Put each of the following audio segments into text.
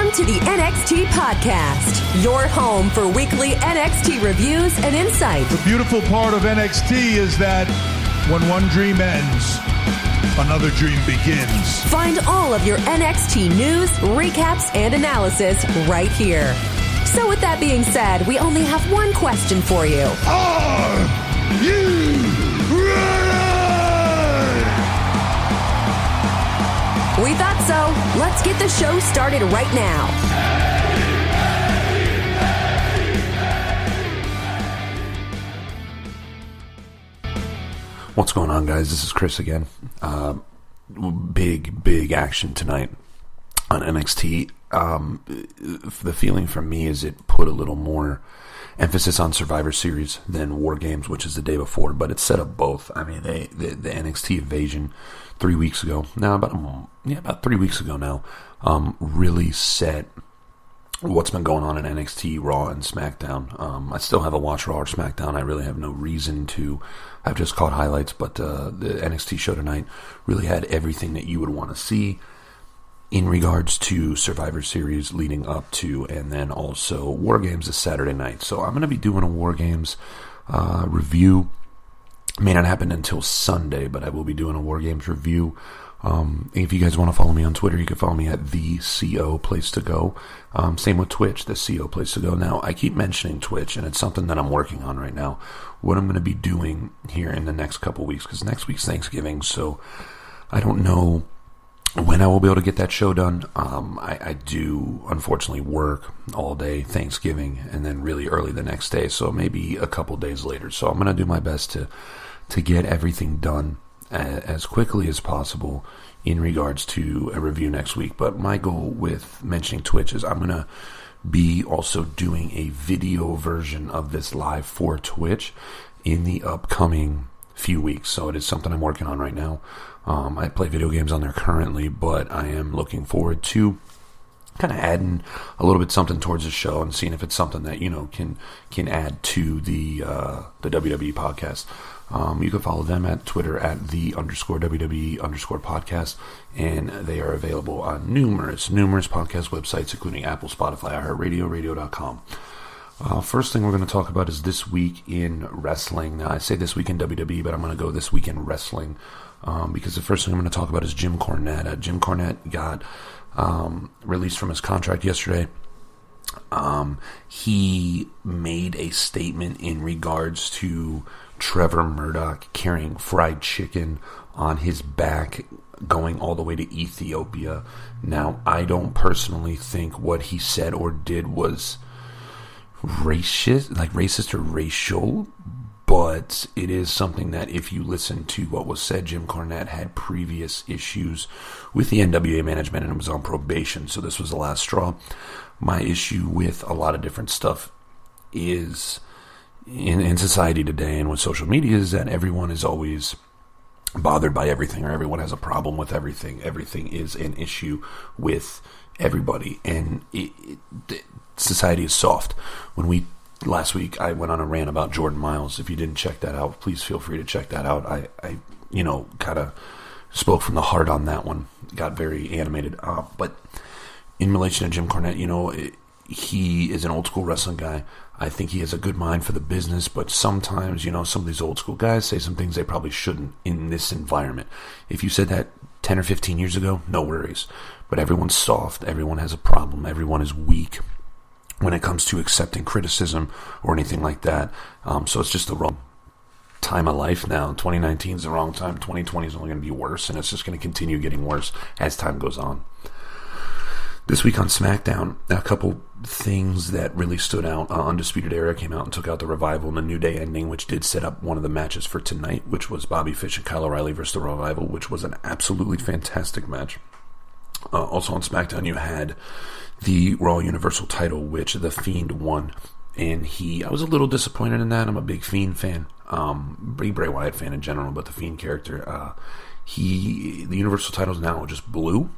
Welcome to the NXT Podcast, your home for weekly NXT reviews and insight. The beautiful part of NXT is that when one dream ends, another dream begins. Find all of your NXT news, recaps, and analysis right here. So with that being said, we only have one question for you. Are you ready? We thought so. Let's get the show started right now. What's going on, guys? This is Chris again. Big action tonight on NXT. The feeling from me is it put a little more emphasis on Survivor Series than War Games, which is the day before, but it set up both. I mean, the NXT invasion 3 weeks ago, about 3 weeks ago now, really set what's been going on in NXT, Raw, and SmackDown. I still haven't watched Raw or SmackDown. I really have no reason to. I've just caught highlights, but the NXT show tonight really had everything that you would want to see in regards to Survivor Series leading up to, and then also War Games this Saturday night. So I'm going to be doing a War Games review. It may not happen until Sunday, but I will be doing a War Games review. If you guys want to follow me on Twitter, you can follow me at the CO Place to Go. Same with Twitch, the CO Place to Go. Now, I keep mentioning Twitch, and it's something that I'm working on right now. What I'm going to be doing here in the next couple weeks, because next week's Thanksgiving, so I don't know when I will be able to get that show done. I do, unfortunately, work all day Thanksgiving, and then really early the next day, so maybe a couple days later. So I'm going to do my best to get everything done as quickly as possible in regards to a review next week. But my goal with mentioning Twitch is I'm going to be also doing a video version of this live for Twitch in the upcoming few weeks. So it is something I'm working on right now. I play video games on there currently, but I am looking forward to kind of adding a little bit something towards the show and seeing if it's something that, can add to the WWE podcast. You can follow them at Twitter at _WWE_podcast, and they are available on numerous podcast websites, including Apple, Spotify, iHeartRadio, radio.com. First thing we're going to talk about is This Week in Wrestling. Now, I say This Week in WWE, but I'm going to go This Week in Wrestling, because the first thing I'm going to talk about is Jim Cornette. Jim Cornette got released from his contract yesterday. He made a statement in regards to Trevor Murdoch carrying fried chicken on his back going all the way to Ethiopia. Now, I don't personally think what he said or did was racist or racial, but it is something that if you listen to what was said, Jim Cornette had previous issues with the NWA management and was on probation, so this was the last straw. My issue with a lot of different stuff is in society today and with social media is that everyone is always bothered by everything, or everyone has a problem with everything. Everything is an issue with everybody, and society is soft. Last week I went on a rant about Jordan Miles. If you didn't check that out, please feel free to check that out. I kind of spoke from the heart on that one. Got very animated. But in relation to Jim Cornette, he is an old school wrestling guy. I think he has a good mind for the business, but sometimes, some of these old school guys say some things they probably shouldn't in this environment. If you said that 10 or 15 years ago, no worries. But everyone's soft. Everyone has a problem. Everyone is weak when it comes to accepting criticism or anything like that. So it's just the wrong time of life now. 2019 is the wrong time. 2020 is only going to be worse, and it's just going to continue getting worse as time goes on. This week on SmackDown, a couple things that really stood out. Undisputed Era came out and took out the Revival in the New Day ending, which did set up one of the matches for tonight, which was Bobby Fish and Kyle O'Reilly versus the Revival, which was an absolutely fantastic match. Also on SmackDown, you had the Raw Universal title, which The Fiend won. And I was a little disappointed in that. I'm a big Fiend fan. Big Bray Wyatt fan in general, but the Fiend character, the Universal title is now just blue.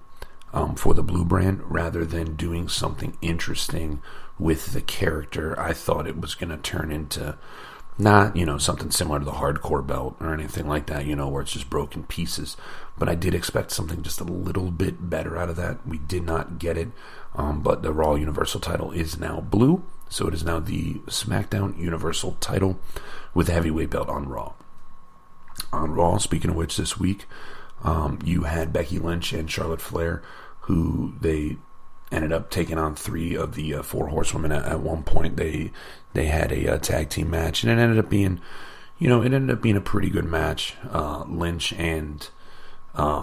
For the Blue brand, rather than doing something interesting with the character. I thought it was going to turn into Not, something similar to the hardcore belt or anything like that, where it's just broken pieces. But I did expect something just a little bit better out of that. We did not get it. But the Raw Universal title is now blue. So it is now the SmackDown Universal title with a heavyweight belt on Raw. On Raw, speaking of which, this week, you had Becky Lynch and Charlotte Flair, who they ended up taking on 3 of the 4 horsewomen at one point. They had a tag team match, and it ended up being, a pretty good match. Lynch and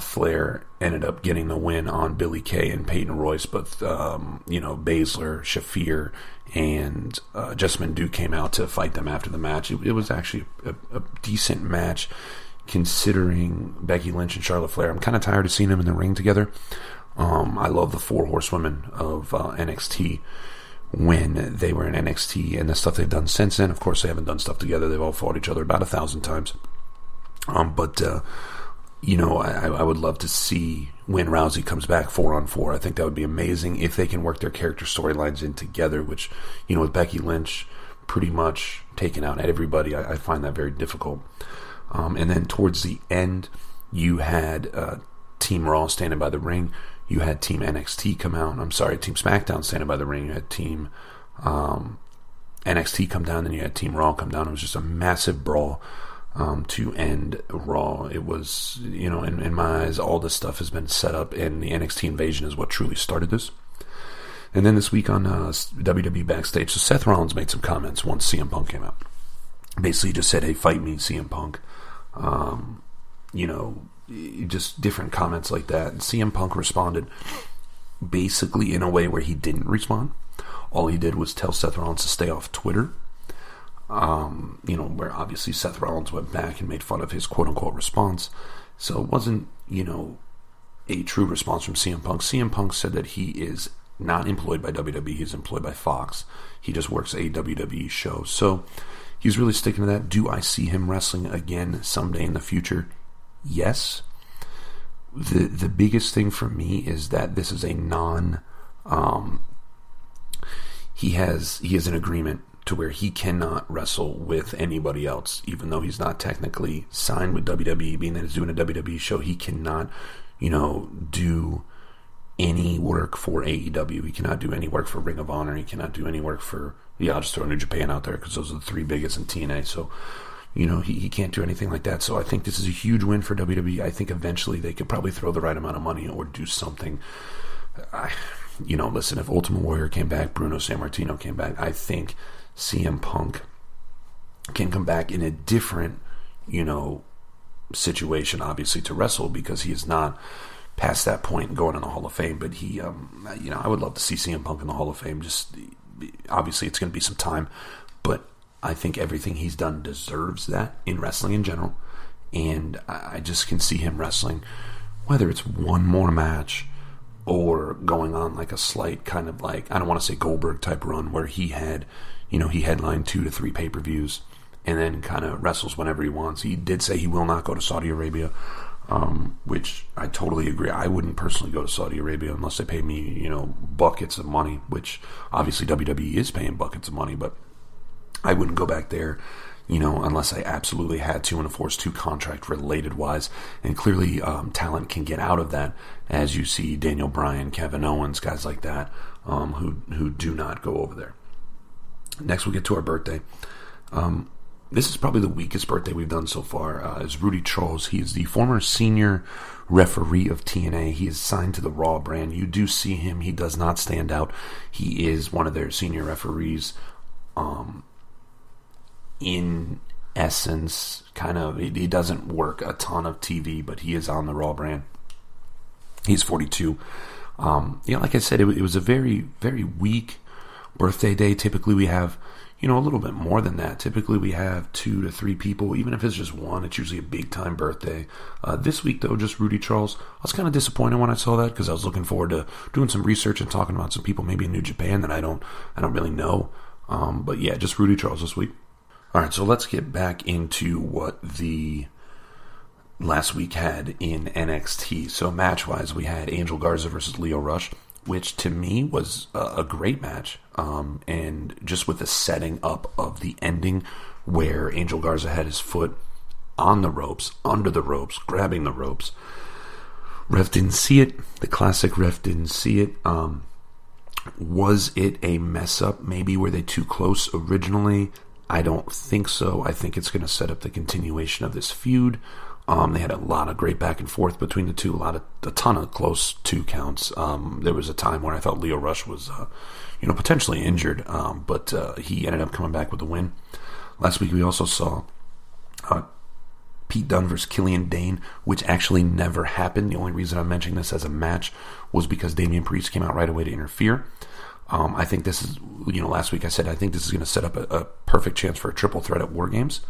Flair ended up getting the win on Billie Kay and Peyton Royce, but Baszler, Shafir, and Jessamine Duke came out to fight them after the match. It was actually a decent match, considering Becky Lynch and Charlotte Flair. I'm kind of tired of seeing them in the ring together. I love the 4 horsewomen of NXT when they were in NXT and the stuff they've done since then. Of course, they haven't done stuff together. They've all fought each other about 1,000 times. But I would love to see when Rousey comes back 4-on-4. I think that would be amazing if they can work their character storylines in together, which, with Becky Lynch pretty much taking out everybody, I find that very difficult. And then towards the end, you had Team Raw standing by the ring. You had Team NXT come out. Team SmackDown standing by the ring. You had Team NXT come down, and you had Team Raw come down. It was just a massive brawl to end Raw. It was, in my eyes, all this stuff has been set up, and the NXT invasion is what truly started this. And then this week on WWE Backstage, so Seth Rollins made some comments once CM Punk came out. Basically just said, hey, fight me, CM Punk. Just different comments like that. And CM Punk responded basically in a way where he didn't respond. All he did was tell Seth Rollins to stay off Twitter. Where obviously Seth Rollins went back and made fun of his quote-unquote response. So it wasn't, a true response from CM Punk. CM Punk said that he is not employed by WWE. He's employed by Fox. He just works a WWE show. So he's really sticking to that. Do I see him wrestling again someday in the future? Yes. The biggest thing for me is that this is a he has an agreement to where he cannot wrestle with anybody else, even though he's not technically signed with WWE, being that he's doing a WWE show. He cannot, do any work for AEW. He cannot do any work for Ring of Honor. He cannot do any work for, I'll just throw New Japan out there because those are the 3 biggest in TNA. So, he can't do anything like that. So I think this is a huge win for WWE. I think eventually they could probably throw the right amount of money or do something. Listen, if Ultimate Warrior came back, Bruno Sammartino came back, I think CM Punk can come back in a different, situation, obviously, to wrestle, because he is not past that point going in the Hall of Fame. But he, I would love to see CM Punk in the Hall of Fame. Just, obviously, it's going to be some time, but I think everything he's done deserves that in wrestling in general. And I just can see him wrestling, whether it's one more match or going on like a slight kind of like, I don't want to say Goldberg type run where he had, he headlined 2 to 3 pay-per-views and then kind of wrestles whenever he wants. He did say he will not go to Saudi Arabia, which I totally agree. I wouldn't personally go to Saudi Arabia unless they pay me, buckets of money, which obviously WWE is paying buckets of money, but I wouldn't go back there, unless I absolutely had to in a Force 2 contract related wise. And clearly talent can get out of that, as you see Daniel Bryan, Kevin Owens, guys like that, who do not go over there. Next we'll get to our birthday. This is probably the weakest birthday we've done so far. Is Rudy Charles. He is the former senior referee of TNA. He is signed to the Raw brand. You do see him. He does not stand out. He is one of their senior referees. In essence, kind of, he doesn't work a ton of TV, but he is on the Raw brand. He's 42. Like I said, it was a very, very weak birthday day. Typically we have, a little bit more than that. Typically we have 2 to 3 people. Even if it's just one, it's usually a big time birthday. This week though, just Rudy Charles. I was kind of disappointed when I saw that, because I was looking forward to doing some research and talking about some people maybe in New Japan that I don't really know. But yeah, just Rudy Charles this week. All right, so let's get back into what the last week had in NXT. So match-wise, we had Angel Garza versus Lio Rush, which to me was a great match. And just with the setting up of the ending where Angel Garza had his foot on the ropes, under the ropes, grabbing the ropes. Ref didn't see it. The classic ref didn't see it. Was it a mess up? Maybe were they too close originally? I don't think so. I think it's going to set up the continuation of this feud. They had a lot of great back and forth between the two. A ton of close 2 counts. There was a time where I thought Lio Rush was, potentially injured, but he ended up coming back with the win. Last week we also saw Pete Dunne versus Killian Dane, which actually never happened. The only reason I'm mentioning this as a match was because Damian Priest came out right away to interfere. I think this is, last week I said I think this is going to set up a perfect chance for a triple threat at War Games,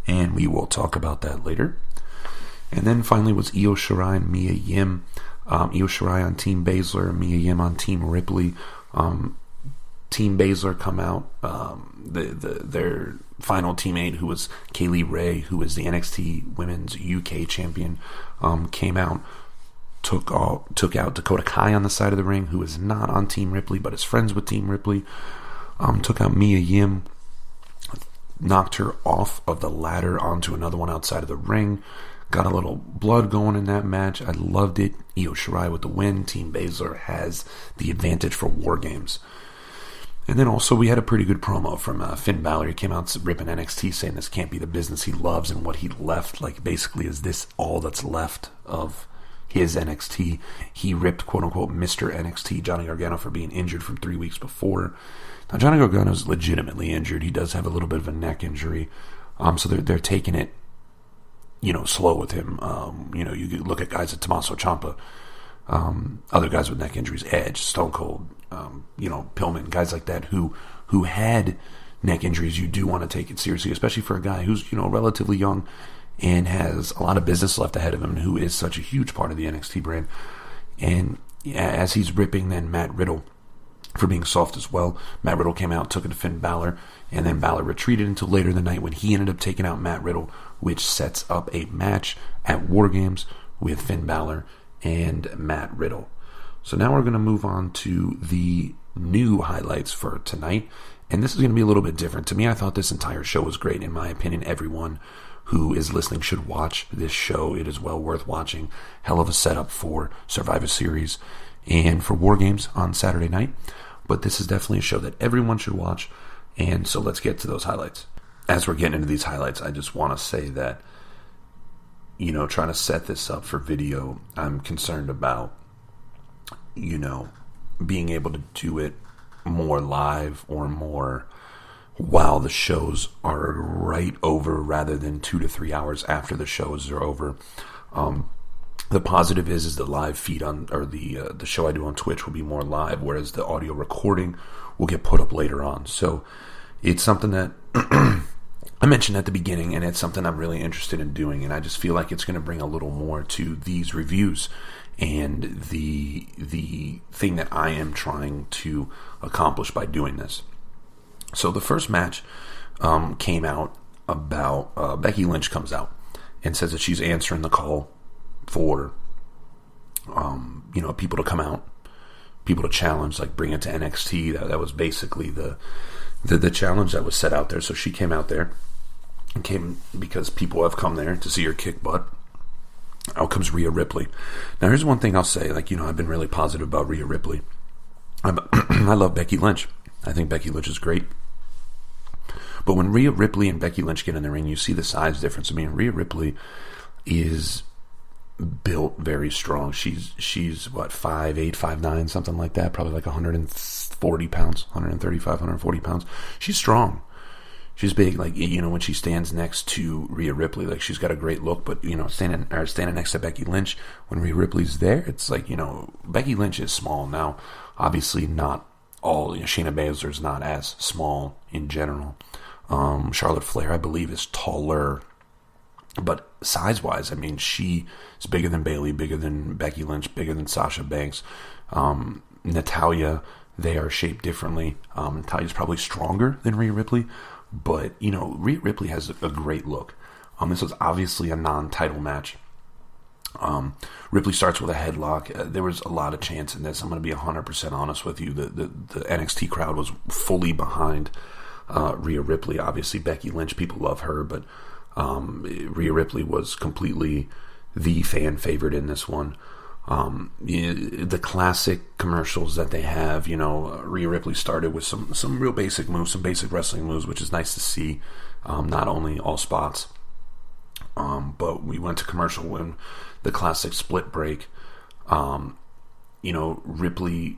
and we will talk about that later. And then finally was Io Shirai and Mia Yim. Io Shirai on Team Baszler, Mia Yim on Team Ripley. Team Baszler come out. Their final teammate, who was Kaylee Ray, who was the NXT Women's UK Champion, came out, took out Dakota Kai on the side of the ring, who is not on Team Ripley but is friends with Team Ripley. Took out Mia Yim, knocked her off of the ladder onto another one outside of the ring. Got a little blood going in that match. I loved it. Io Shirai with the win. Team Baszler has the advantage for War Games. And then also we had a pretty good promo from Finn Balor. He came out ripping NXT, saying this can't be the business he loves, and what he left, like, basically, is this all that's left of his NXT. He ripped, quote-unquote, Mr. NXT, Johnny Gargano, for being injured from 3 weeks before. Now, Johnny Gargano is legitimately injured. He does have a little bit of a neck injury. So they're taking it, slow with him. You look at guys like Tommaso Ciampa, other guys with neck injuries, Edge, Stone Cold, Pillman, guys like that who had neck injuries. You do want to take it seriously, especially for a guy who's, relatively young and has a lot of business left ahead of him, and who is such a huge part of the NXT brand. And as he's ripping then Matt Riddle for being soft as well, Matt Riddle came out, took it to Finn Balor, and then Balor retreated until later in the night when he ended up taking out Matt Riddle, which sets up a match at War Games with Finn Balor and Matt Riddle. So now we're going to move on to the new highlights for tonight, and this is going to be a little bit different. To me, I thought this entire show was great. In my opinion, everyone who is listening should watch this show. It is well worth watching. Hell of a setup for Survivor Series and for War Games on Saturday night. But this is definitely a show that everyone should watch, and so let's get to those highlights. As we're getting into these highlights, I just want to say that, trying to set this up for video, I'm concerned about, being able to do it more live or more while the shows are right over, rather than 2 to 3 hours after the shows are over. The positive is the live feed the show I do on Twitch will be more live, whereas the audio recording will get put up later on. So it's something that I mentioned at the beginning, and it's something I'm really interested in doing, and I just feel like it's going to bring a little more to these reviews and the thing that I am trying to accomplish by doing this. So the first match came out about Becky Lynch comes out and says that she's answering the call for people to come out, people to challenge, like bring it to NXT. That was basically the challenge that was set out there. So she came out there and came because people have come there to see her kick butt. Out comes Rhea Ripley. Now here's one thing I'll say, I've been really positive about Rhea Ripley. I love Becky Lynch. I think Becky Lynch is great. But when Rhea Ripley and Becky Lynch get in the ring, you see the size difference. I mean, Rhea Ripley is built very strong. She's what, 5'8", 5'9", something like that, probably like 140 pounds, 135, 140 pounds. She's strong. She's big. When she stands next to Rhea Ripley, she's got a great look, but standing next to Becky Lynch, when Rhea Ripley's there, it's Becky Lynch is small. Now, obviously not all, Shayna Baszler's not as small in general. Charlotte Flair, I believe, is taller. But size-wise, I mean, she is bigger than Bayley, bigger than Becky Lynch, bigger than Sasha Banks. Natalya, they are shaped differently. Natalya's probably stronger than Rhea Ripley. But, Rhea Ripley has a great look. This was obviously a non-title match. Ripley starts with a headlock. There was a lot of chance in this. I'm going to be 100% honest with you. The NXT crowd was fully behind Rhea Ripley. Obviously, Becky Lynch, people love her, but Rhea Ripley was completely the fan favorite in this one. The classic commercials that they have, Rhea Ripley started with some real basic moves, some basic wrestling moves, which is nice to see. Not only all spots, but we went to commercial when the classic split break. Ripley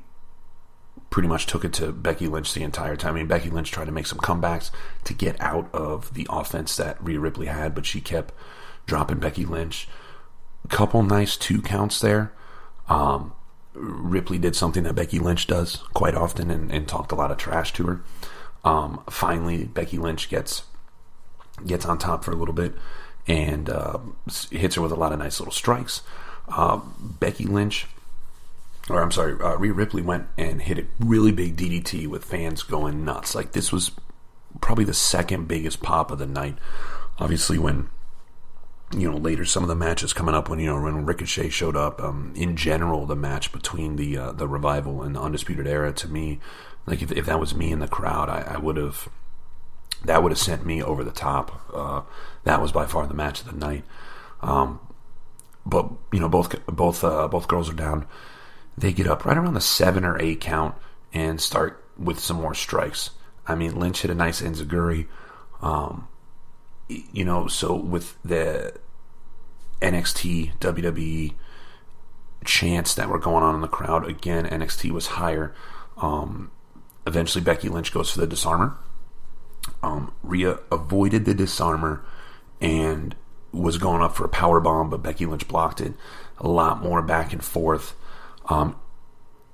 pretty much took it to Becky Lynch the entire time. I mean, Becky Lynch tried to make some comebacks to get out of the offense that Rhea Ripley had, but she kept dropping Becky Lynch. A couple nice 2 counts there. Ripley did something that Becky Lynch does quite often and talked a lot of trash to her. Finally, Becky Lynch gets on top for a little bit and hits her with a lot of nice little strikes. Rhea Ripley went and hit a really big DDT with fans going nuts. Like, this was probably the second biggest pop of the night. Obviously, when later some of the matches coming up, when Ricochet showed up, in general, the match between the Revival and the Undisputed Era, to me, like, if that was me in the crowd, that would have sent me over the top. That was by far the match of the night. But both girls are down. They get up right around the 7 or 8 count and start with some more strikes. I mean, Lynch hit a nice enziguri. So with the NXT, WWE chants that were going on in the crowd, again, NXT was higher. Eventually, Becky Lynch goes for the disarmer. Rhea avoided the disarmer and was going up for a power bomb, but Becky Lynch blocked it. A lot more back and forth.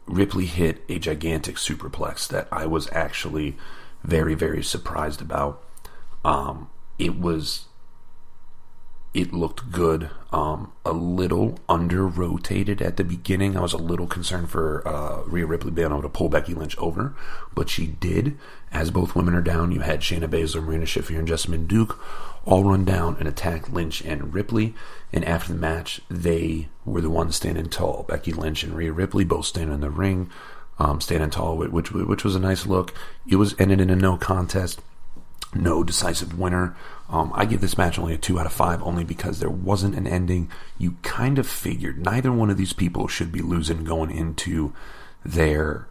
Ripley hit a gigantic superplex that I was actually very, very surprised about. It looked good. A little under-rotated at the beginning. I was a little concerned for Rhea Ripley being able to pull Becky Lynch over, but she did. As both women are down, you had Shayna Baszler, Marina Shafir, and Jessamine Duke all run down and attack Lynch and Ripley. And after the match, they were the ones standing tall. Becky Lynch and Rhea Ripley both standing in the ring, standing tall, which was a nice look. It was ended in a no contest. No decisive winner. I give this match only a 2 out of 5, only because there wasn't an ending. You kind of figured neither one of these people should be losing going into their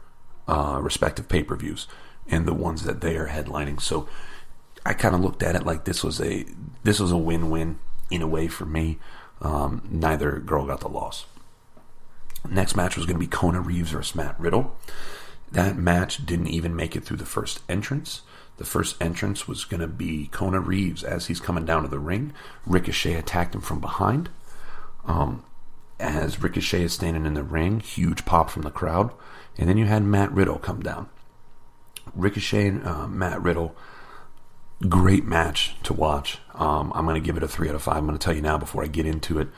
respective pay-per-views and the ones that they are headlining. So I kind of looked at it like this was a win-win in a way for me. Neither girl got the loss. Next match was going to be Kona Reeves versus Matt Riddle. That match didn't even make it through the first entrance. The first entrance was going to be Kona Reeves as he's coming down to the ring. Ricochet attacked him from behind. As Ricochet is standing in the ring, huge pop from the crowd. And then you had Matt Riddle come down. Ricochet and Matt Riddle, great match to watch. I'm going to give it a 3 out of 5. I'm going to tell you now before I get into it.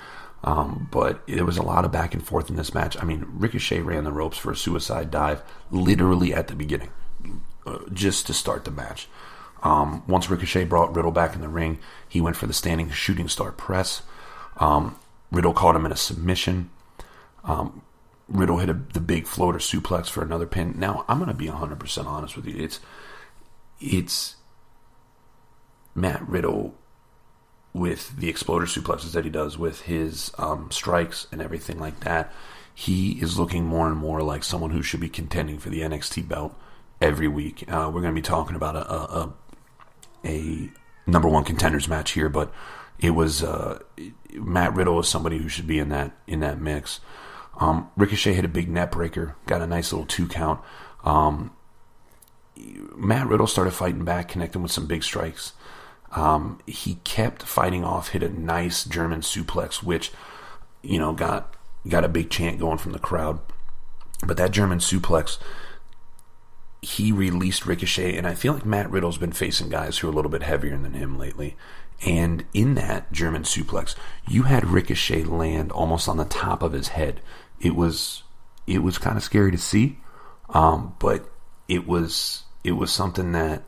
But there was a lot of back and forth in this match. I mean, Ricochet ran the ropes for a suicide dive literally at the beginning, just to start the match. Once Ricochet brought Riddle back in the ring, he went for the standing shooting star press. Riddle caught him in a submission. Riddle hit the big floater suplex for another pin. Now, I'm going to be 100% honest with you. It's Matt Riddle with the exploder suplexes that he does, with his strikes and everything like that. He is looking more and more like someone who should be contending for the NXT belt every week. We're going to be talking about a number one contenders match here, but it was Matt Riddle is somebody who should be in that mix. Ricochet hit a big net breaker, got a nice little 2 count. Matt Riddle started fighting back, connecting with some big strikes. He kept fighting off, hit a nice German suplex, which got a big chant going from the crowd. But that German suplex, he released Ricochet, and I feel like Matt Riddle's been facing guys who are a little bit heavier than him lately. And in that German suplex, you had Ricochet land almost on the top of his head. It was kind of scary to see, but it was something that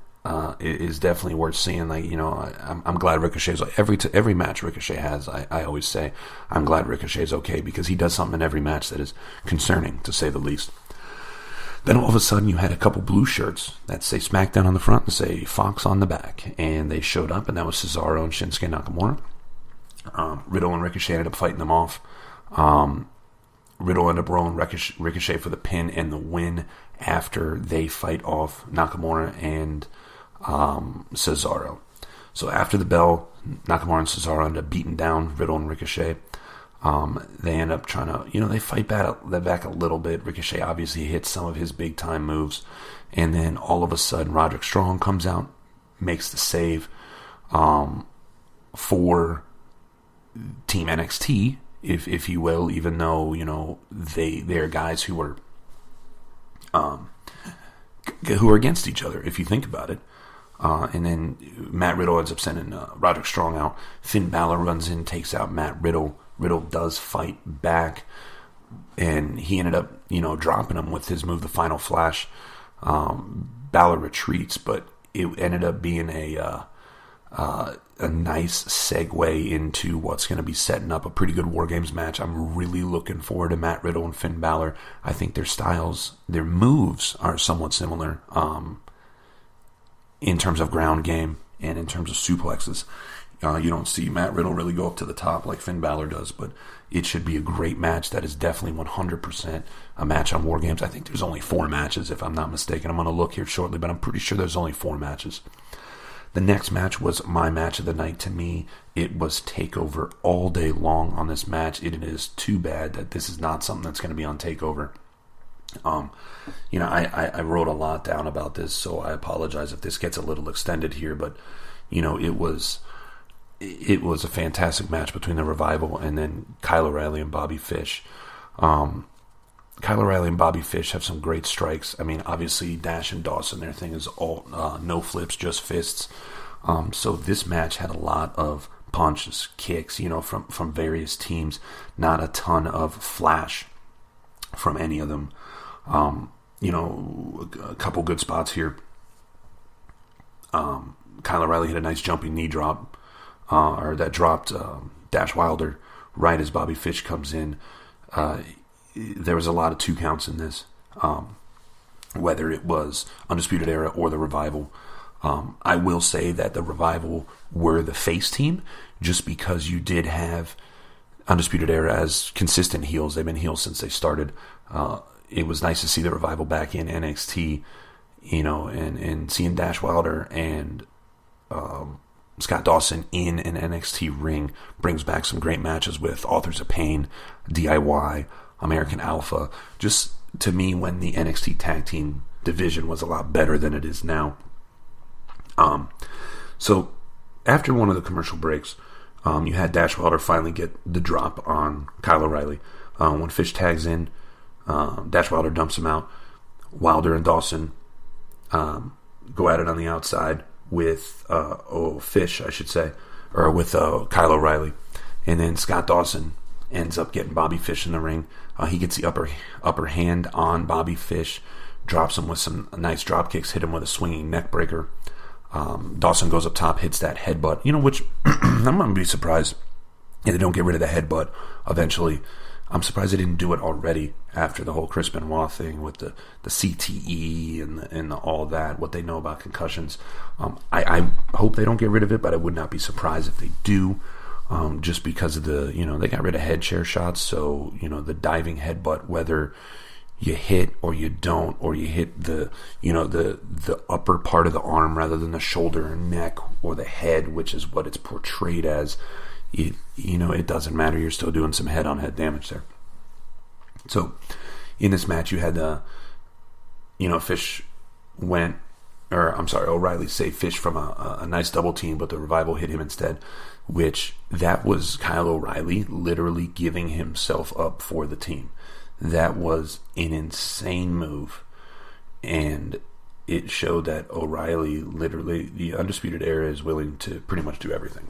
is definitely worth seeing. Like, I'm glad Ricochet's every match Ricochet has. I always say I'm glad Ricochet's okay, because he does something in every match that is concerning, to say the least. Then all of a sudden you had a couple blue shirts that say SmackDown on the front and say Fox on the back. And they showed up, and that was Cesaro and Shinsuke Nakamura. Riddle and Ricochet ended up fighting them off. Riddle ended up rolling Ricochet for the pin and the win after they fight off Nakamura and Cesaro. So after the bell, Nakamura and Cesaro end up beating down Riddle and Ricochet. They end up trying to, they fight back a little bit. Ricochet obviously hits some of his big time moves. And then all of a sudden, Roderick Strong comes out, makes the save for Team NXT, if you will, even though, they're guys who are against each other, if you think about it. And then Matt Riddle ends up sending Roderick Strong out. Finn Balor runs in, takes out Matt Riddle. Riddle does fight back, and he ended up, dropping him with his move, the Final Flash. Balor retreats, but it ended up being a nice segue into what's going to be setting up a pretty good War Games match. I'm really looking forward to Matt Riddle and Finn Balor. I think their styles, their moves are somewhat similar in terms of ground game and in terms of suplexes. You don't see Matt Riddle really go up to the top like Finn Balor does, but it should be a great match. That is definitely 100% a match on War Games. I think there's only 4 matches, if I'm not mistaken. I'm going to look here shortly, but I'm pretty sure there's only 4 matches. The next match was my match of the night to me. It was TakeOver all day long on this match. It is too bad that this is not something that's going to be on TakeOver. I wrote a lot down about this, so I apologize if this gets a little extended here, but, it was a fantastic match between the Revival and then Kyle O'Reilly and Bobby Fish. Kyle O'Reilly and Bobby Fish have some great strikes. I mean, obviously, Dash and Dawson, their thing is all no flips, just fists. So this match had a lot of punches, kicks, from various teams. Not a ton of flash from any of them. A couple good spots here. Kyle O'Reilly hit a nice jumping knee drop. That dropped Dash Wilder right as Bobby Fish comes in. There was a lot of 2 counts in this, whether it was Undisputed Era or the Revival. I will say that the Revival were the face team, just because you did have Undisputed Era as consistent heels. They've been heels since they started. It was nice to see the Revival back in NXT, and seeing Dash Wilder and Scott Dawson in an NXT ring brings back some great matches with Authors of Pain, DIY, American Alpha. Just to me, when the NXT tag team division was a lot better than it is now. So after one of the commercial breaks, you had Dash Wilder finally get the drop on Kyle O'Reilly. When Fish tags in, Dash Wilder dumps him out. Wilder and Dawson go at it on the outside with Fish, I should say, or with Kyle O'Reilly, and then Scott Dawson ends up getting Bobby Fish in the ring. He gets the upper hand on Bobby Fish, drops him with some nice drop kicks, hit him with a swinging neck breaker. Dawson goes up top, hits that headbutt, which I'm going to be surprised if they don't get rid of the headbutt eventually. I'm surprised they didn't do it already after the whole Chris Benoit thing with the CTE and all that, what they know about concussions. I hope they don't get rid of it, but I would not be surprised if they do, just because of they got rid of head chair shots, so, the diving headbutt, whether you hit or you don't, or you hit the upper part of the arm rather than the shoulder and neck or the head, which is what it's portrayed as, it doesn't matter. You're still doing some head-on-head damage there. So, in this match, you had Fish O'Reilly saved Fish from a nice double team, but the Revival hit him instead, which that was Kyle O'Reilly literally giving himself up for the team. That was an insane move, and it showed that O'Reilly, literally, the Undisputed Era, is willing to pretty much do everything.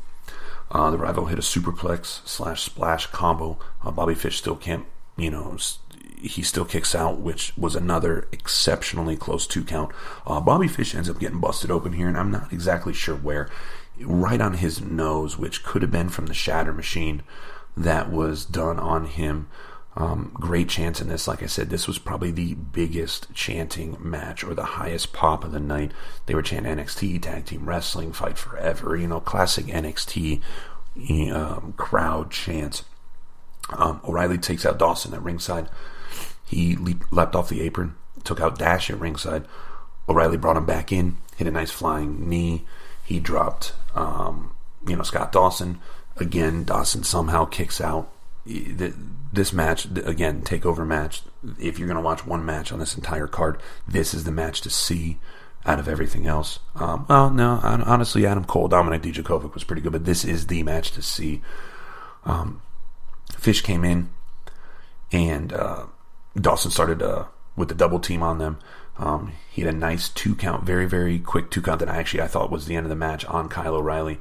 The Revival hit a superplex / splash combo. Bobby Fish still can't, he still kicks out, which was another exceptionally close 2 count. Bobby Fish ends up getting busted open here, and I'm not exactly sure where. Right on his nose, which could have been from the shatter machine that was done on him. Great chants in this. Like I said, this was probably the biggest chanting match or the highest pop of the night. They were chanting NXT, Tag Team Wrestling, Fight Forever, classic NXT crowd chants. O'Reilly takes out Dawson at ringside. He leapt off the apron, took out Dash at ringside. O'Reilly brought him back in, hit a nice flying knee. He dropped, Scott Dawson. Again, Dawson somehow kicks out. This match, again, takeover match. If you're going to watch one match on this entire card, this is the match to see out of everything else. Honestly, Adam Cole, Dominic Dijakovic was pretty good, but this is the match to see. Fish came in, and Dawson started with the double team on them. He had a nice 2 count, very, very quick 2 count that I thought was the end of the match on Kyle O'Reilly.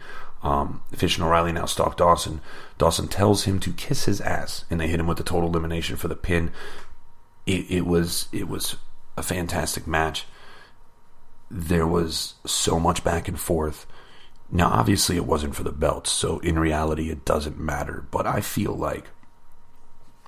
Fish and O'Reilly now stalk Dawson. Dawson tells him to kiss his ass, and they hit him with the total elimination for the pin. It was a fantastic match. There was so much back and forth. Now, obviously, it wasn't for the belts, so in reality, it doesn't matter. But I feel like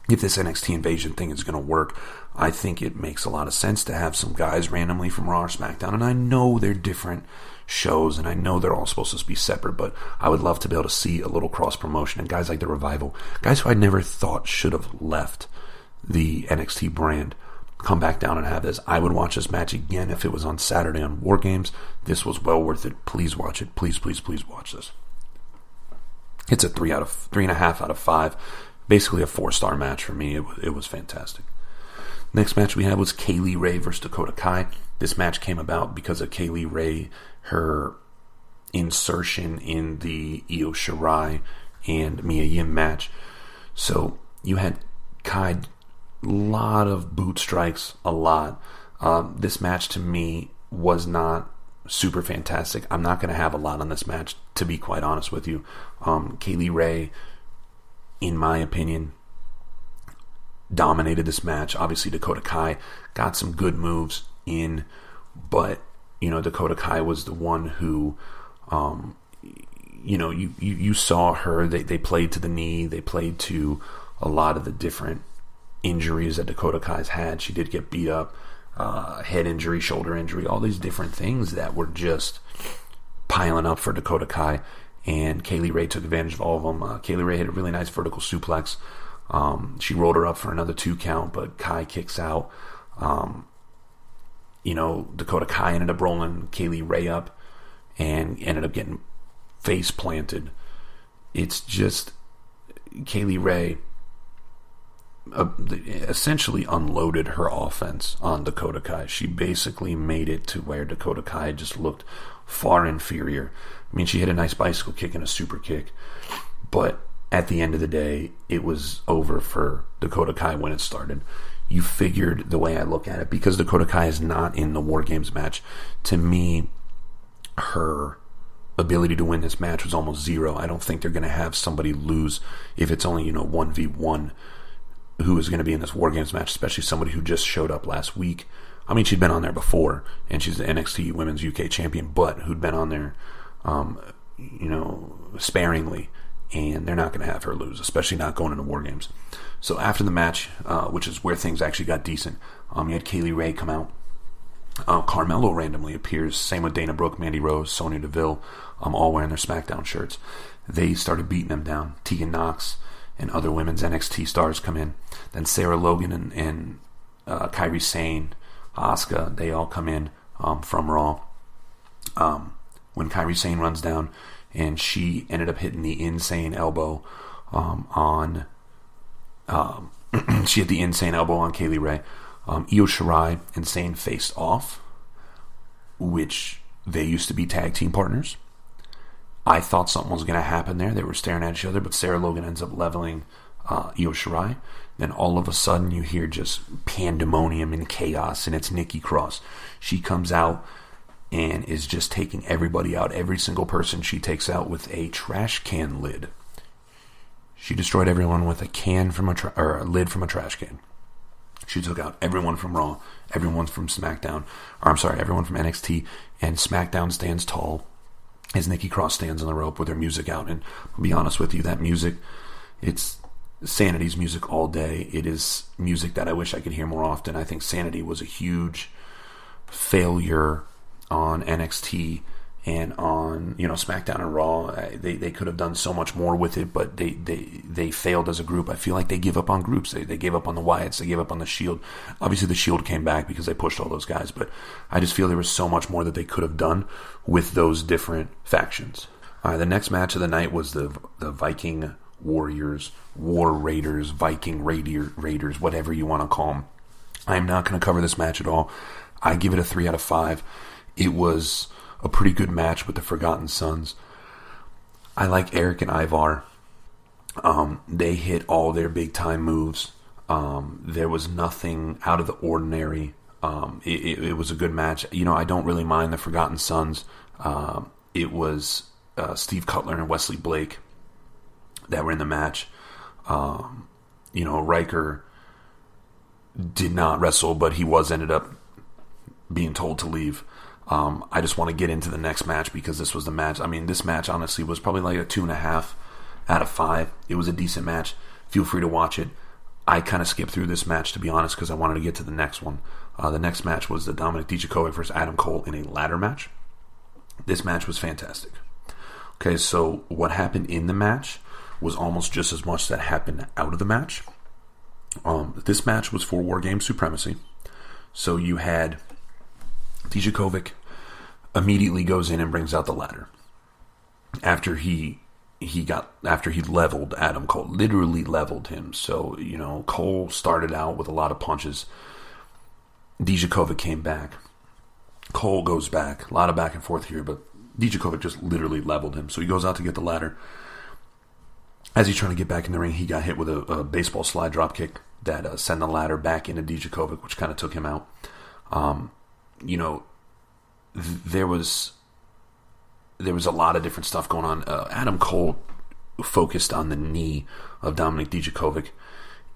if this NXT Invasion thing is going to work, I think it makes a lot of sense to have some guys randomly from Raw or SmackDown. And I know they're different shows, and I know they're all supposed to be separate, but I would love to be able to see a little cross-promotion. And guys like The Revival, guys who I never thought should have left the NXT brand, come back down and have this. I would watch this match again if it was on Saturday on War Games. This was well worth it. Please watch it. Please, please, please watch this. It's a 3.5 out of 5. Basically a 4-star match for me. It was fantastic. Next match we had was Kaylee Ray versus Dakota Kai. This match came about because of Kaylee Ray, her insertion in the Io Shirai and Mia Yim match. So you had Kai, a lot of boot strikes, a lot. This match to me was not super fantastic. I'm not going to have a lot on this match, to be quite honest with you. Kaylee Ray, in my opinion, dominated this match. Obviously, Dakota Kai got some good moves in, but Dakota Kai was the one who, you saw her. They played to the knee. They played to a lot of the different injuries that Dakota Kai's had. She did get beat up, head injury, shoulder injury, all these different things that were just piling up for Dakota Kai. And Kaylee Ray took advantage of all of them. Kaylee Ray hit a really nice vertical suplex. She rolled her up for another 2 count, but Kai kicks out. Dakota Kai ended up rolling Kaylee Ray up and ended up getting face planted. It's just Kaylee Ray essentially unloaded her offense on Dakota Kai. She basically made it to where Dakota Kai just looked far inferior. I mean, she hit a nice bicycle kick and a super kick, but at the end of the day, it was over for Dakota Kai when it started. You figured, the way I look at it, because Dakota Kai is not in the War Games match, to me, her ability to win this match was almost zero. I don't think they're going to have somebody lose if it's only, 1v1 who is going to be in this War Games match, especially somebody who just showed up last week. I mean, she'd been on there before, and she's the NXT Women's UK Champion, but who'd been on there, sparingly, and they're not going to have her lose, especially not going into War Games. So after the match, which is where things actually got decent, you had Kaylee Ray come out. Carmelo randomly appears. Same with Dana Brooke, Mandy Rose, Sonya Deville, all wearing their SmackDown shirts. They started beating them down. Tegan Nox and other women's NXT stars come in. Then Sarah Logan and Kairi Sane, Asuka, they all come in from Raw. When Kairi Sane runs down, and she ended up hitting the insane elbow she hit the insane elbow on Kaylee Ray. Io Shirai and Sane faced off, which they used to be tag team partners. I thought something was going to happen there. They were staring at each other, but Sarah Logan ends up leveling Io Shirai. Then all of a sudden you hear just pandemonium and chaos, and it's Nikki Cross. She comes out and is just taking everybody out. Every single person she takes out with a trash can lid. She destroyed everyone with a can from a lid from a trash can. She took out everyone from Raw, everyone from SmackDown, everyone from NXT, and SmackDown stands tall as Nikki Cross stands on the rope with her music out. And I'll be honest with you, that music, it's Sanity's music all day. It is music that I wish I could hear more often. I think Sanity was a huge failure on NXT and on SmackDown and Raw. They could have done so much more with it, but they failed as a group. I feel like they give up on groups. They gave up on the Wyatts. They gave up on the Shield. Obviously, the Shield came back because they pushed all those guys, but I just feel there was so much more that they could have done with those different factions. The next match of the night was the Viking Warriors, War Raiders, Viking Raiders, whatever you want to call them. I'm not going to cover this match at all. I give it a 3 out of 5. It was a pretty good match with the Forgotten Sons. I like Eric and Ivar. They hit all their big time moves. There was nothing out of the ordinary. It was a good match. I don't really mind the Forgotten Sons. It was Steve Cutler and Wesley Blake that were in the match. Riker did not wrestle, but he ended up being told to leave. I just want to get into the next match because this was the match. I mean, this match honestly was probably like a 2.5 out of 5. It was a decent match. Feel free to watch it. I kind of skipped through this match, to be honest, because I wanted to get to the next one. The next match was the Dominik Dijakovic versus Adam Cole in a ladder match. This match was fantastic. Okay, so what happened in the match was almost just as much that happened out of the match. This match was for War Games Supremacy. So you had Dijakovic immediately goes in and brings out the ladder after he leveled Adam Cole, literally leveled him. So Cole started out with a lot of punches. Dijakovic came back. Cole goes back. A lot of back and forth here, but Dijakovic just literally leveled him. So he goes out to get the ladder. As he's trying to get back in the ring, he got hit with a baseball slide drop kick that sent the ladder back into Dijakovic, which kind of took him out. There was a lot of different stuff going on. Adam Cole focused on the knee of Dominik Dijakovic,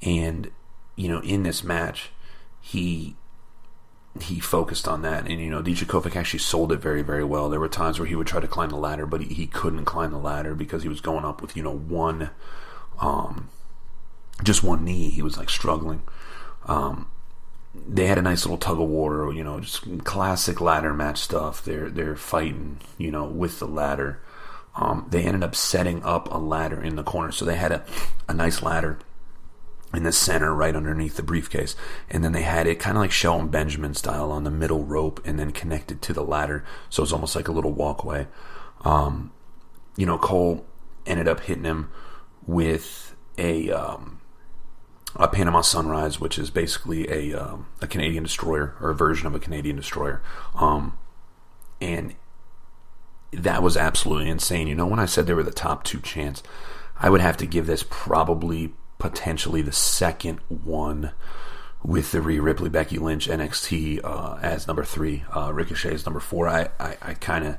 and in this match, he focused on that, and Dijakovic actually sold it very, very well. There were times where he would try to climb the ladder, but he couldn't climb the ladder because he was going up with just one knee. He was like struggling. They had a nice little tug of war, just classic ladder match stuff. They're fighting, with the ladder. They ended up setting up a ladder in the corner, so they had a nice ladder in the center, right underneath the briefcase, and then they had it kind of like Shelton Benjamin style on the middle rope, and then connected to the ladder, so it's almost like a little walkway. Cole ended up hitting him with a Panama Sunrise, which is basically a Canadian destroyer, or a version of a Canadian destroyer, and that was absolutely insane. When I said they were the top 2 champs, I would have to give this probably potentially the second one, with the Rhea Ripley, Becky Lynch, NXT as number 3, Ricochet as number 4. I kind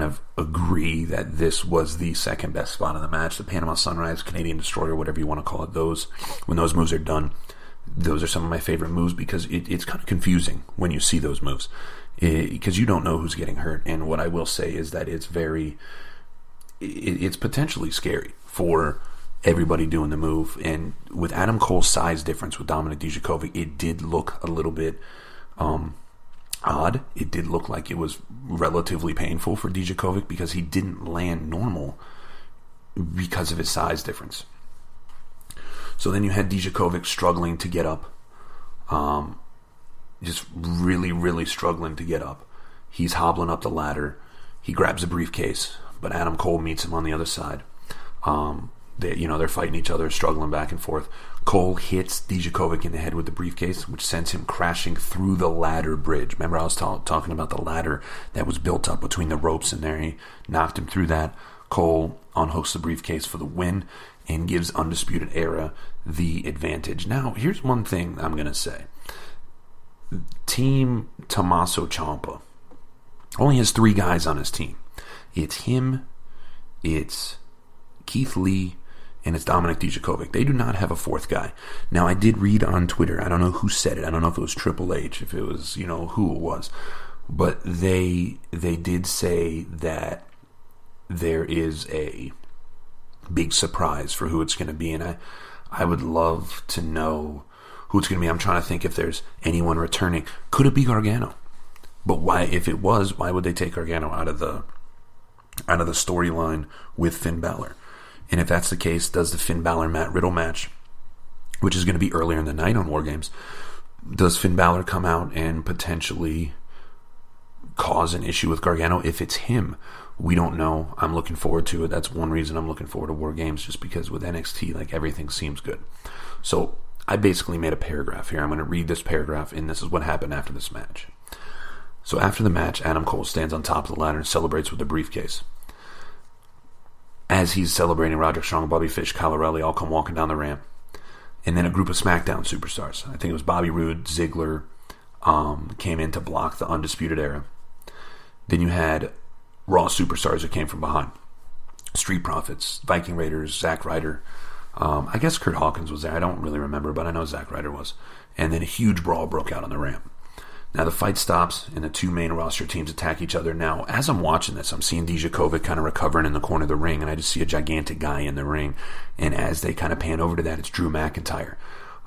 of agree that this was the second best spot in the match. The Panama Sunrise, Canadian Destroyer, whatever you want to call it, when those moves are done, those are some of my favorite moves because it's kind of confusing when you see those moves because you don't know who's getting hurt. And what I will say is that it's potentially scary for everybody doing the move. And with Adam Cole's size difference with Dominik Dijakovic, it did look a little bit odd. It did look like it was relatively painful for Dijakovic because he didn't land normal because of his size difference. So then you had Dijakovic struggling to get up. Just really, really struggling to get up. He's hobbling up the ladder. He grabs a briefcase, but Adam Cole meets him on the other side. They're fighting each other, struggling back and forth. Cole hits Dijakovic in the head with the briefcase, which sends him crashing through the ladder bridge. Remember I was talking about the ladder that was built up between the ropes in there. He knocked him through that. Cole unhooks the briefcase for the win and gives Undisputed Era the advantage. Now, here's one thing I'm going to say. Team Tommaso Ciampa only has 3 guys on his team. It's him, it's Keith Lee, and it's Dominik Dijakovic. They do not have a 4th guy. Now, I did read on Twitter, I don't know who said it, I don't know if it was Triple H, if it was, who it was, but they did say that there is a big surprise for who it's going to be. And I would love to know who it's going to be. I'm trying to think if there's anyone returning. Could it be Gargano? But why, if it was, why would they take Gargano out of the storyline with Finn Balor? And if that's the case, does the Finn Balor Matt Riddle match, which is going to be earlier in the night on War Games, does Finn Balor come out and potentially cause an issue with Gargano? If it's him, we don't know. I'm looking forward to it. That's one reason I'm looking forward to War Games, just because with NXT, like, everything seems good. So I basically made a paragraph here. I'm going to read this paragraph, and this is what happened after this match. So after the match, Adam Cole stands on top of the ladder and celebrates with the briefcase. As he's celebrating, Roderick Strong, Bobby Fish, Kyle O'Reilly all come walking down the ramp. And then a group of SmackDown superstars, I think it was Bobby Roode, Ziggler, came in to block the Undisputed Era. Then you had Raw superstars that came from behind. Street Profits, Viking Raiders, Zack Ryder. I guess Kurt Hawkins was there. I don't really remember, but I know Zack Ryder was. And then a huge brawl broke out on the ramp. Now the fight stops, and the two main roster teams attack each other. Now, as I'm watching this, I'm seeing Dijakovic kind of recovering in the corner of the ring, and I just see a gigantic guy in the ring. And as they kind of pan over to that, it's Drew McIntyre.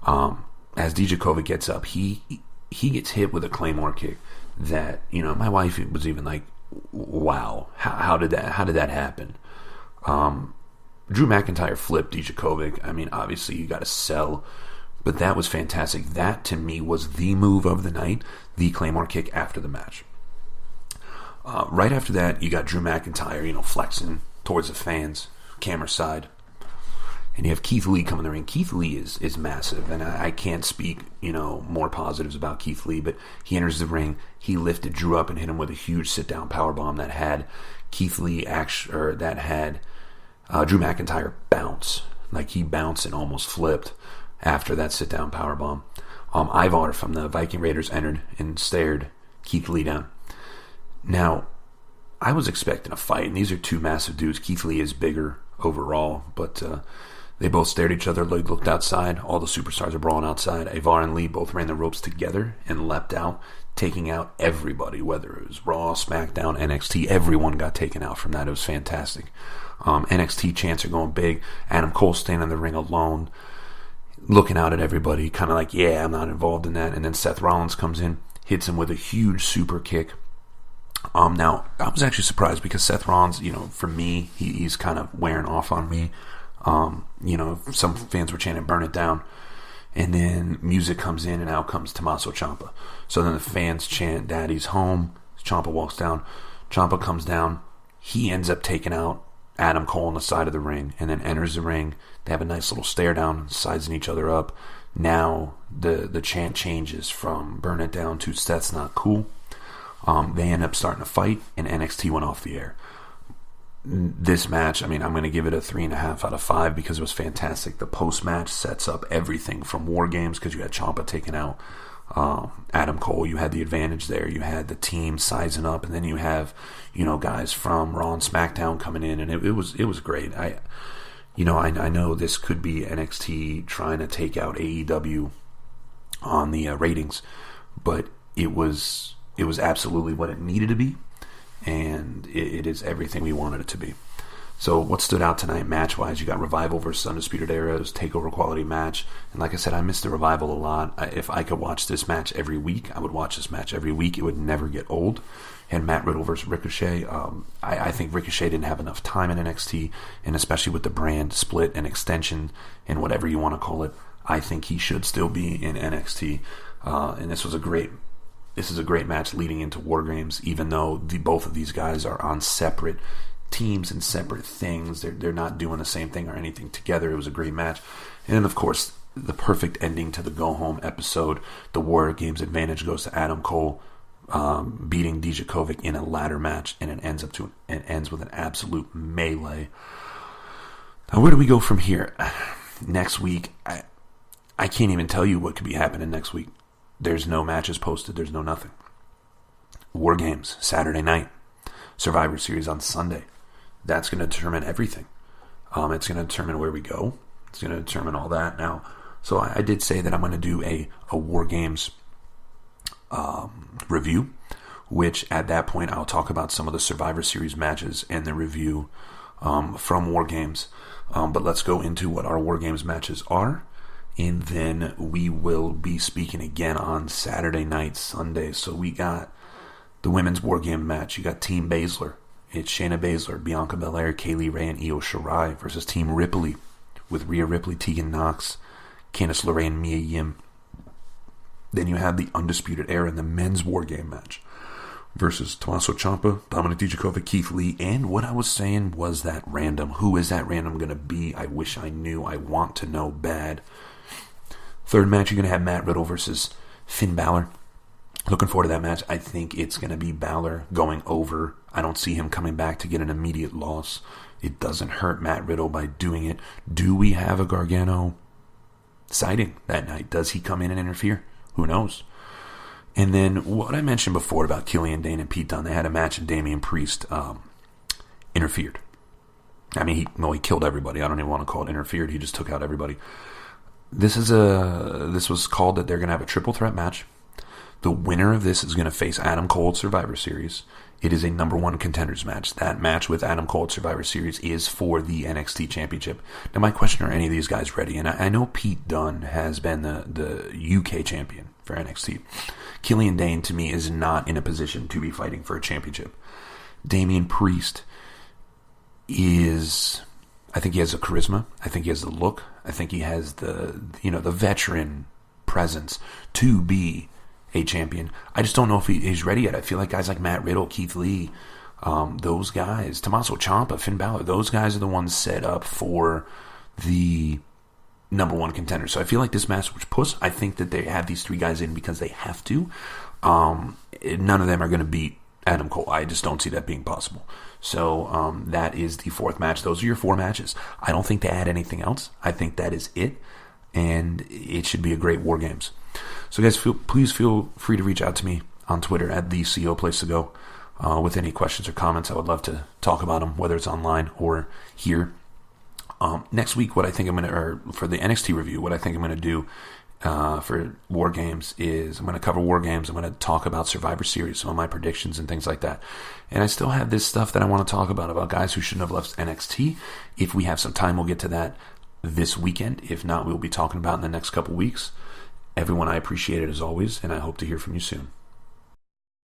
As Dijakovic gets up, he gets hit with a Claymore kick that, you know, my wife was even like, wow, how did that happen? Drew McIntyre flipped Dijakovic. I mean, obviously you got to sell, but that was fantastic. That, to me, was the move of the night, the Claymore kick after the match. Right after that, you got Drew McIntyre, you know, flexing towards the fans, camera side. And you have Keith Lee coming in the ring. Keith Lee is massive, and I can't speak, you know, more positives about Keith Lee, but he enters the ring. He lifted Drew up and hit him with a huge sit-down powerbomb that had Keith Lee, that had Drew McIntyre bounce. Like, he bounced and almost flipped after that sit-down powerbomb. Ivar from the Viking Raiders entered and stared Keith Lee down. Now, I was expecting a fight, and these are two massive dudes. Keith Lee is bigger overall, but they both stared at each other, looked outside. All the superstars are brawling outside. Ivar and Lee both ran the ropes together and leapt out, taking out everybody, whether it was Raw, SmackDown, NXT. Everyone got taken out from that. It was fantastic. NXT chants are going big. Adam Cole standing in the ring alone, looking out at everybody, kind of like, yeah, I'm not involved in that. And then Seth Rollins comes in, hits him with a huge super kick. Now, I was actually surprised because Seth Rollins, you know, for me, he's kind of wearing off on me. You know, some fans were chanting, burn it down. And then music comes in, and out comes Tommaso Ciampa. So then the fans chant, Daddy's home. Ciampa walks down. Ciampa comes down. He ends up taking out Adam Cole on the side of the ring, and then enters the ring. They have a nice little stare down, sizing each other up. Now the chant changes from burn it down to that's not cool. They end up starting a fight, and NXT went off the air. This match, I mean, I'm going to give it a 3.5 out of 5 because it was fantastic. The post-match sets up everything from War Games, because you had Ciampa taking out Adam Cole. You had the advantage there. You had the team sizing up, and then you have, you know, guys from Raw and SmackDown coming in, and it was great. I know this could be NXT trying to take out AEW on the ratings, but it was absolutely what it needed to be, and it is everything we wanted it to be. So what stood out tonight match-wise, you got Revival versus Undisputed Era. It was a takeover quality match. And like I said, I missed the Revival a lot. If I could watch this match every week, I would watch this match every week. It would never get old. And Matt Riddle versus Ricochet. I think Ricochet didn't have enough time in NXT, and especially with the brand split and extension and whatever you want to call it, I think he should still be in NXT. And this is a great match leading into War Games, even though both of these guys are on separate teams and separate things. They're not doing the same thing or anything together. It was a great match. And then, of course, the perfect ending to the go-home episode. The War Games advantage goes to Adam Cole, beating Dijakovic in a ladder match, and it ends with an absolute melee. Now, where do we go from here? Next week, I can't even tell you what could be happening next week. There's no matches posted. There's no nothing. War Games, Saturday night. Survivor Series on Sunday. That's going to determine everything. It's going to determine where we go. It's going to determine all that. Now, so I did say that I'm going to do a War Games review, which at that point I'll talk about some of the Survivor Series matches and the review from War Games. But let's go into what our War Games matches are. And then we will be speaking again on Saturday night, Sunday. So we got the women's War Game match. You got Team Baszler. It's Shayna Baszler, Bianca Belair, Kaylee Ray, and Io Shirai versus Team Ripley with Rhea Ripley, Tegan Nox, Candice LeRae, and Mia Yim. Then you have the Undisputed Era in the men's War Game match versus Tommaso Ciampa, Dominic Dijakovic, Keith Lee, and what I was saying was that random. Who is that random going to be? I wish I knew. I want to know bad. Third match, you're going to have Matt Riddle versus Finn Balor. Looking forward to that match. I think it's going to be Balor going over. I don't see him coming back to get an immediate loss. It doesn't hurt Matt Riddle by doing it. Do we have a Gargano sighting that night? Does he come in and interfere? Who knows? And then what I mentioned before about Killian Dane and Pete Dunne, they had a match and Damian Priest interfered. I mean, he killed everybody. I don't even want to call it interfered. He just took out everybody. This was called that they're going to have a triple threat match. The winner of this is going to face Adam Cole at Survivor Series. It is a number one contenders match. That match with Adam Cole at Survivor Series is for the NXT Championship. Now, my question, are any of these guys ready? And I know Pete Dunne has been the UK champion for NXT. Killian Dane, to me, is not in a position to be fighting for a championship. Damian Priest is... I think he has the charisma. I think he has the look. I think he has the veteran presence to be a champion. I just don't know if he's ready yet. I feel like guys like Matt Riddle, Keith Lee, those guys, Tommaso Ciampa, Finn Balor, those guys are the ones set up for the number one contender. So I feel like this match was push. I think that they have these three guys in because they have to. None of them are going to beat Adam Cole. I just don't see that being possible. So that is the fourth match. Those are your four matches. I don't think they add anything else. I think that is it. And it should be a great War Games. So guys, please feel free to reach out to me on Twitter at the CO Place to Go with any questions or comments. I would love to talk about them, whether it's online or here. Next week, what I think I'm going to, or for the NXT review, what I think I'm going to do for War Games is I'm going to cover War Games. I'm going to talk about Survivor Series, some of my predictions and things like that. And I still have this stuff that I want to talk about guys who shouldn't have left NXT. If we have some time, we'll get to that this weekend. If not, we'll be talking about in the next couple weeks. Everyone, I appreciate it as always, and I hope to hear from you soon.